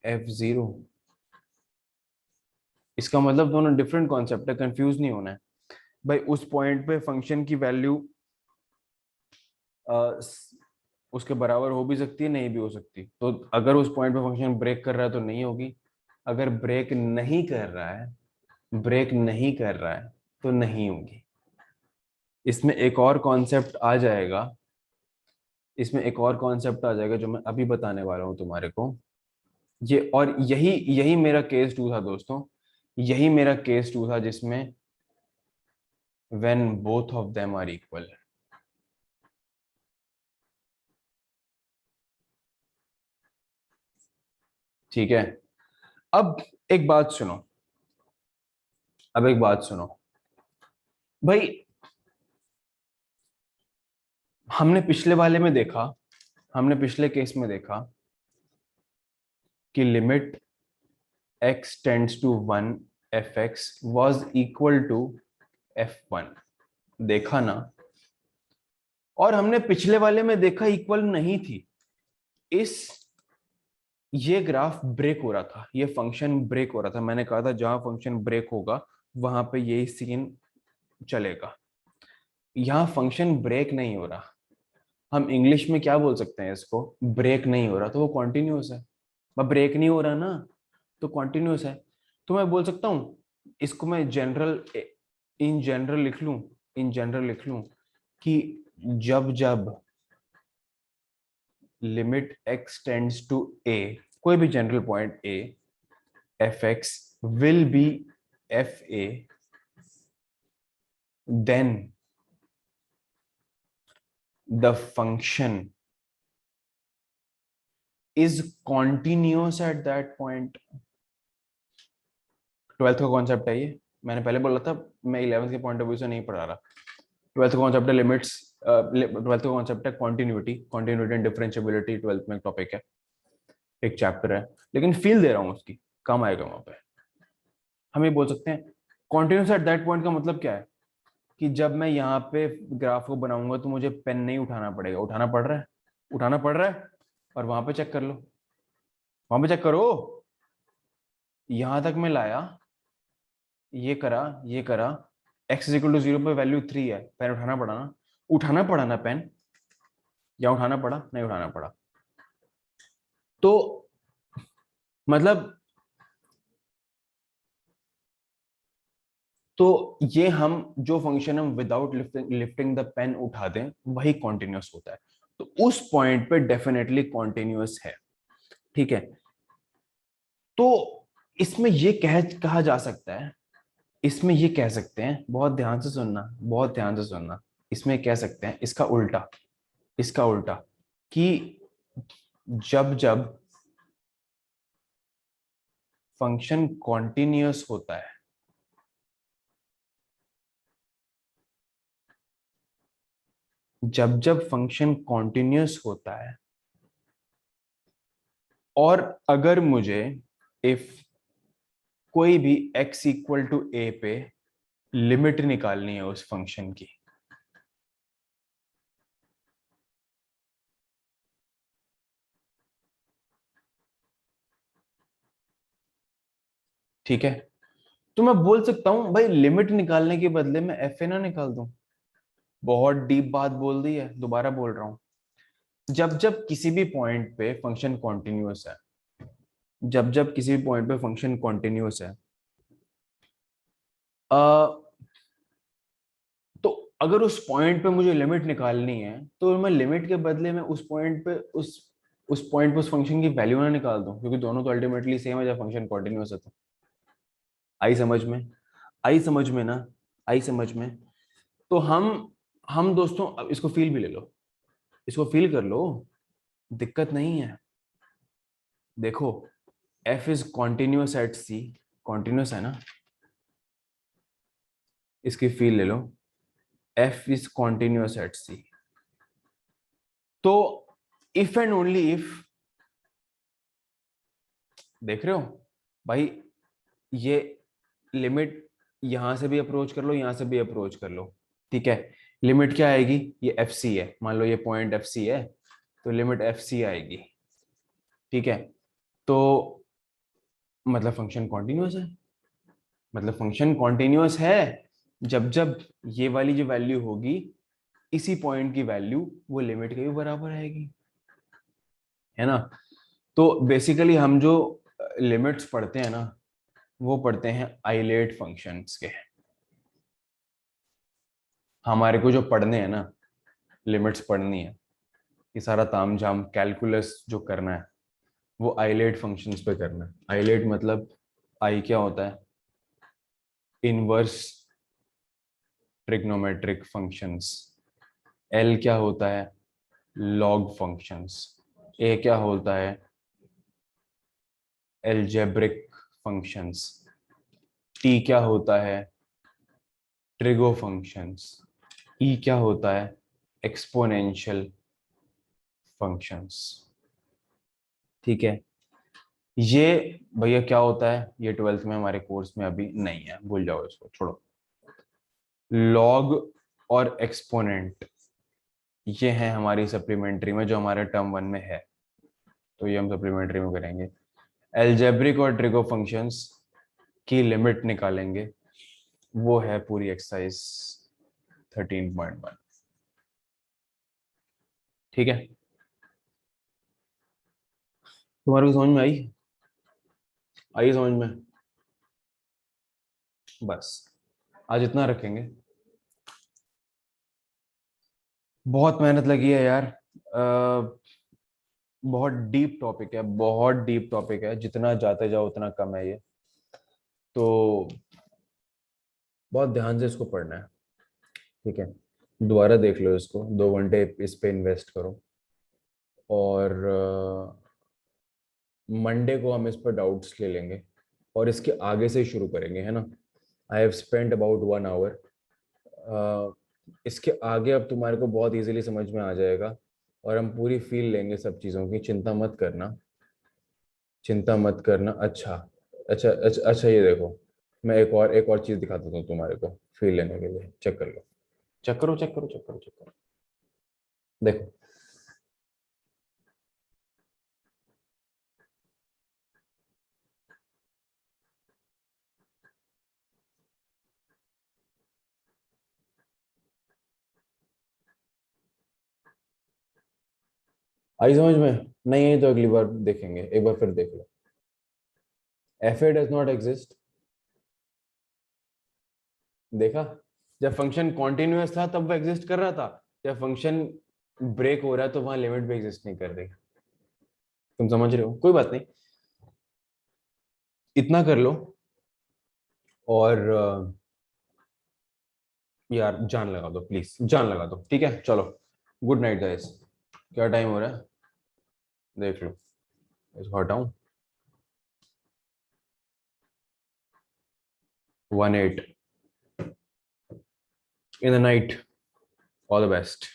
A: f zero. इसका मतलब दोनों डिफरेंट कॉन्सेप्ट है, कंफ्यूज नहीं होना है भाई। उस पॉइंट पे फंक्शन की वैल्यू उसके बराबर हो भी सकती है, नहीं भी हो सकती। तो अगर उस पॉइंट पे फंक्शन ब्रेक कर रहा है तो नहीं होगी, अगर ब्रेक नहीं कर रहा है, ब्रेक नहीं कर रहा है तो नहीं होगी। इसमें एक और कॉन्सेप्ट आ जाएगा, इसमें एक और कॉन्सेप्ट आ जाएगा जो मैं अभी बताने वाला हूं तुम्हारे को। ये और यही यही मेरा केस टू था दोस्तों, यही मेरा केस टू था जिसमें when both of them are equal. ठीक है? अब एक बात सुनो, अब एक बात सुनो भाई। हमने पिछले वाले में देखा, हमने पिछले केस में देखा कि limit x tends to one f x was equal to f one. देखा ना? और हमने पिछले वाले में देखा इक्वल नहीं थी। इस ये ग्राफ ब्रेक हो रहा था, ये फंक्शन ब्रेक हो रहा था। मैंने कहा था जहां फंक्शन ब्रेक होगा वहां पे यही सीन चलेगा। यहां फंक्शन ब्रेक नहीं हो रहा। हम इंग्लिश में क्या बोल सकते हैं इसको? ब्रेक नहीं हो रहा तो वो कॉन्टिन्यूस है। ब्रेक नहीं हो रहा ना तो कॉन्टिन्यूस है। तो मैं बोल सकता हूं इसको, मैं जनरल इन जनरल लिख लूं, इन जनरल लिख लूं कि जब जब limit x tends to a, कोई भी general point a, f x will be f a, then the function is continuous at that point. Twelfth का कॉन्सेप्ट है ये, मैंने पहले बोला था मैं 11th के पॉइंट ऑफ व्यू से नहीं पढ़ा रहा। ट्वेल्थ का कॉन्सेप्ट है लिमिट्स, ट्वेल्थ का कॉन्सेप्ट है continuity, continuity and differentiability twelfth में टॉपिक है, एक चैप्टर है, लेकिन फील दे रहा हूँ उसकी, काम आएगा वहां पे। हम ये बोल सकते हैं कॉन्टिन्यूस एट दैट पॉइंट का मतलब क्या है? कि जब मैं यहाँ पे ग्राफ को बनाऊंगा तो मुझे पेन नहीं उठाना पड़ेगा, उठाना पड़ रहा है, उठाना पड़ रहा है। और वहां पे चेक कर लो, वहां पे चेक करो, यहां तक मैं लाया, ये करा, ये करा, x is equal to zero पे वैल्यू 3 है, पेन उठाना पड़ा ना। उठाना पड़ा ना पेन, या उठाना पड़ा? नहीं उठाना पड़ा। तो मतलब तो ये हम जो फंक्शन हम विदाउट लिफ्टिंग द पेन उठा दें वही कॉन्टिन्यूस होता है। तो उस पॉइंट पे डेफिनेटली कॉन्टिन्यूस है। ठीक है। तो इसमें ये कहा जा सकता है, इसमें ये कह सकते हैं, बहुत ध्यान से सुनना, बहुत ध्यान से सुनना, इसमें कह सकते हैं इसका उल्टा, इसका उल्टा, कि जब जब फंक्शन कॉन्टिन्यूस होता है, जब जब फंक्शन कॉन्टिन्यूस होता है, और अगर मुझे इफ कोई भी x इक्वल टू ए पे लिमिट निकालनी है उस फंक्शन की, ठीक है, तो मैं बोल सकता हूं भाई लिमिट निकालने के बदले में एफ ए ना निकाल दूं। बहुत डीप बात बोल दी है, दोबारा बोल रहा हूं। जब जब किसी भी पॉइंट पे फंक्शन कॉन्टिन्यूस है, जब जब किसी भी पॉइंट पे फंक्शन कॉन्टिन्यूस है, अ, तो अगर उस पॉइंट पे मुझे लिमिट निकालनी है, तो मैं लिमिट के बदले में उस पॉइंट पे उस पॉइंट पे उस फंक्शन की वैल्यू ना निकाल दूं, क्योंकि दोनों तो अल्टीमेटली सेम है जब फंक्शन कॉन्टिन्यूस है तो। आई समझ में? आई समझ में ना? आई समझ में? तो हम दोस्तों, अब इसको फील भी ले लो, इसको फील कर लो, दिक्कत नहीं है। देखो, f is continuous at c, continuous है ना, इसकी फील ले लो, f is continuous at c. तो इफ एंड ओनली इफ, देख रहे हो भाई, ये लिमिट यहां से भी अप्रोच कर लो, यहां से भी अप्रोच कर लो, ठीक है। लिमिट क्या आएगी? ये एफ सी है, मान लो ये पॉइंट एफ सी है, तो लिमिट एफ सी आएगी, ठीक है। तो मतलब फंक्शन कॉन्टिन्यूस है, मतलब फंक्शन कॉन्टिन्यूस है जब जब ये वाली जो वैल्यू होगी, इसी पॉइंट की वैल्यू वो लिमिट के भी बराबर आएगी, है ना। तो बेसिकली हम जो लिमिट्स पढ़ते हैं ना, वो पढ़ते हैं आइलेट फंक्शंस के। हमारे को जो पढ़ने हैं ना, लिमिट्स पढ़नी है, ये सारा तामझाम कैलकुलस जो करना है, वो आइलेट फंक्शंस पे करना है। आइलेट मतलब, आई क्या होता है? Inverse trigonometric functions. एल क्या होता है? Log functions. ए क्या होता है? Algebraic functions. टी क्या होता है? Trigo functions. ई क्या होता है? Exponential functions. ठीक है। ये भैया क्या होता है, ये ट्वेल्थ में हमारे कोर्स में अभी नहीं है, भूल जाओ इसको, छोड़ो। लॉग और एक्सपोनेंट, ये है हमारी सप्लीमेंट्री में, जो हमारे टर्म वन में है, तो ये हम सप्लीमेंट्री में करेंगे। एल्जेब्रिक और ट्रिगो फंक्शंस की लिमिट निकालेंगे, वो है पूरी एक्सरसाइज 13.1। ठीक है, तुम्हारे को समझ में आई? आई समझ में? बस आज इतना रखेंगे। बहुत मेहनत लगी है यार, बहुत डीप टॉपिक है, बहुत डीप टॉपिक है, जितना जाते जाओ उतना कम है ये। तो बहुत ध्यान से इसको पढ़ना है, ठीक है। दोबारा देख लो इसको, 2 घंटे इस पे इन्वेस्ट करो, और मंडे को हम इस पर डाउट्स ले लेंगे, और इसके आगे से ही शुरू करेंगे, है ना। I have spend about 1 hour. इसके आगे अब तुम्हारे को बहुत इजीली समझ में आ जाएगा, और हम पूरी फील लेंगे सब चीज़ों की, चिंता मत करना, चिंता मत करना। अच्छा, अच्छा, अच्छा, अच्छा, ये देखो, मैं एक और चीज़ दिखा देता हूँ तुम्हारे को, फील लेने के लिए, चेक कर लो, चेक करो, चेक करो, चेक करो, चेक करो, देखो। आई समझ में? नहीं आई तो अगली बार देखेंगे, एक बार फिर देख लो। F A does not exist, देखा? जब फंक्शन कॉन्टिन्यूअस था तब वो एग्जिस्ट कर रहा था, जब फंक्शन ब्रेक हो रहा है तो वहां लिमिट भी एग्जिस्ट नहीं कर रही। तुम समझ रहे हो? कोई बात नहीं, इतना कर लो। और यार जान लगा दो प्लीज, जान लगा दो, ठीक है? चलो, गुड नाइट गाइस। क्या टाइम हो रहा है देख लो, इसको हटाऊं। 1:08 in the night. All the best.